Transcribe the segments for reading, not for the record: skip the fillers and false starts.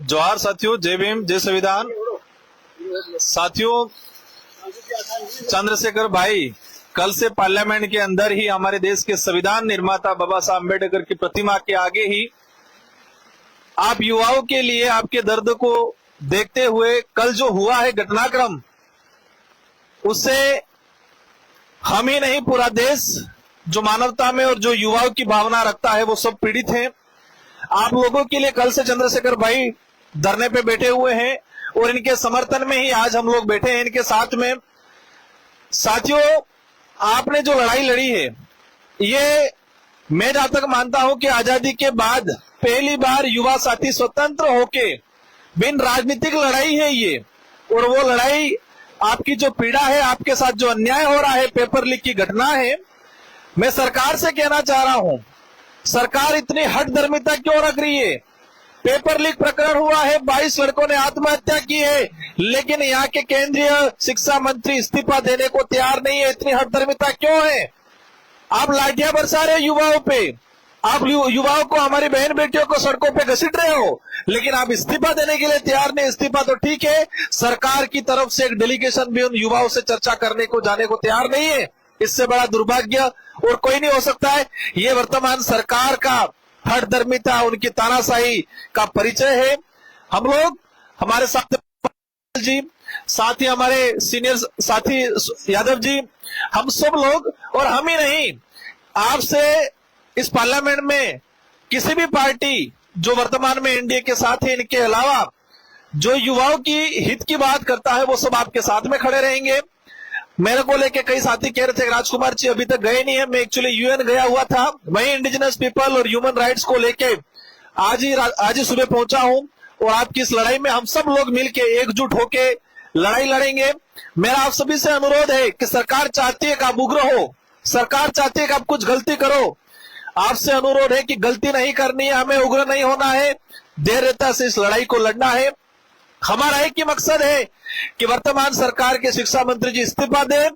जोहार साथियों, जय भीम, जय संविधान। साथियों, चंद्रशेखर भाई, कल से पार्लियामेंट के अंदर ही हमारे देश के संविधान निर्माता बाबा साहब अम्बेडकर की प्रतिमा के आगे ही आप युवाओं के लिए आपके दर्द को देखते हुए कल जो हुआ है घटनाक्रम, उससे हम ही नहीं पूरा देश जो मानवता में और जो युवाओं की भावना रखता है वो सब पीड़ित हैं। आप लोगों के लिए कल से चंद्रशेखर भाई धरने पे बैठे हुए हैं और इनके समर्थन में ही आज हम लोग बैठे हैं इनके साथ में। साथियों, आपने जो लड़ाई लड़ी है, ये मैं जहां तक मानता हूं कि आजादी के बाद पहली बार युवा साथी स्वतंत्र होके बिन राजनीतिक लड़ाई है ये। और वो लड़ाई, आपकी जो पीड़ा है, आपके साथ जो अन्याय हो रहा है, पेपर लीक की घटना है, मैं सरकार से कहना चाह रहा हूं, सरकार इतनी हठधर्मिता क्यों रख रही है? पेपर लीक प्रकरण हुआ है, 22 लड़कों ने आत्महत्या की है, लेकिन यहाँ के केंद्रीय शिक्षा मंत्री इस्तीफा देने को तैयार नहीं है। इतनी हठधर्मिता क्यों है? आप लाठियां बरसा रहे युवाओं पे, आप युवाओं को, हमारी बहन बेटियों को सड़कों पे घसीट रहे हो, लेकिन आप इस्तीफा देने के लिए तैयार नहीं। इस्तीफा तो ठीक है, सरकार की तरफ से एक डेलीगेशन भी उन युवाओं से चर्चा करने को, जाने को तैयार नहीं है। इससे बड़ा दुर्भाग्य और कोई नहीं हो सकता है। ये वर्तमान सरकार का हठधर्मिता, उनकी तानाशाही का परिचय है। हम लोग, हमारे साथ जी, साथ ही हमारे सीनियर साथी यादव जी, हम सब लोग, और हम ही नहीं, आपसे इस पार्लियामेंट में किसी भी पार्टी जो वर्तमान में एनडीए के साथ है, इनके अलावा जो युवाओं की हित की बात करता है, वो सब आपके साथ में खड़े रहेंगे। मेरे को लेके कई साथी कह रहे थे राजकुमार जी अभी तक गए नहीं है। मैं एक्चुअली यूएन गया हुआ था, वही इंडिजिनस पीपल और ह्यूमन राइट्स को लेके आज ही सुबह पहुंचा हूं। और आपकी इस लड़ाई में हम सब लोग मिलके एकजुट होके लड़ाई लड़ेंगे। मेरा आप सभी से अनुरोध है कि सरकार चाहती है कि आप उग्र हो, सरकार चाहती है कि आप कुछ गलती करो। आपसे अनुरोध है कि गलती नहीं करनी है, हमें उग्र नहीं होना है, धैर्यता से इस लड़ाई को लड़ना है। हमारा एक ही मकसद है कि वर्तमान सरकार के शिक्षा मंत्री जी इस्तीफा दें।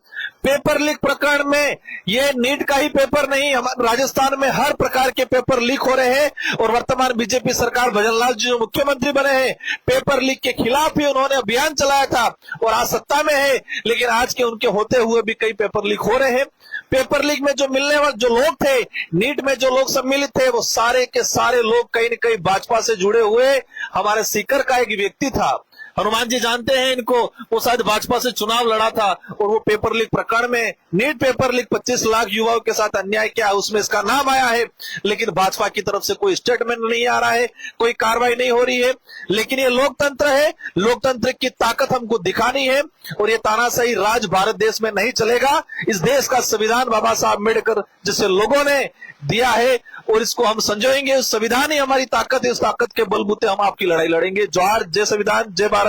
पेपर लीक प्रकरण में ये नीट का ही पेपर नहीं, राजस्थान में हर प्रकार के पेपर लीक हो रहे हैं। और वर्तमान बीजेपी सरकार, भजनलाल जी जो मुख्यमंत्री बने हैं, पेपर लीक के खिलाफ ही उन्होंने अभियान चलाया था और आज सत्ता में है, लेकिन आज के उनके होते हुए भी कई पेपर लीक हो रहे हैं। पेपर लीक में जो मिलने वाले जो लोग थे, नीट में जो लोग सम्मिलित थे, वो सारे के सारे लोग कहीं न कहीं भाजपा से जुड़े हुए। हमारे सीकर का एक व्यक्ति था, हनुमान जी जानते हैं इनको, वो शायद भाजपा से चुनाव लड़ा था और वो पेपर लीक प्रकरण में, नीट पेपर लीक 25 लाख युवाओं के साथ अन्याय किया, उसमें इसका नाम आया है। लेकिन भाजपा की तरफ से कोई स्टेटमेंट नहीं आ रहा है, कोई कार्रवाई नहीं हो रही है। लेकिन ये लोकतंत्र है, लोकतंत्र की ताकत हमको दिखानी है और ये तानाशाही राज भारत देश में नहीं चलेगा। इस देश का संविधान बाबा साहब अम्बेडकर जिसे लोगों ने दिया है और इसको हम संजोएंगे। संविधान ही हमारी ताकत है, इस ताकत के बलबूते हम आपकी लड़ाई लड़ेंगे। जोहार, जय संविधान, जय भारत।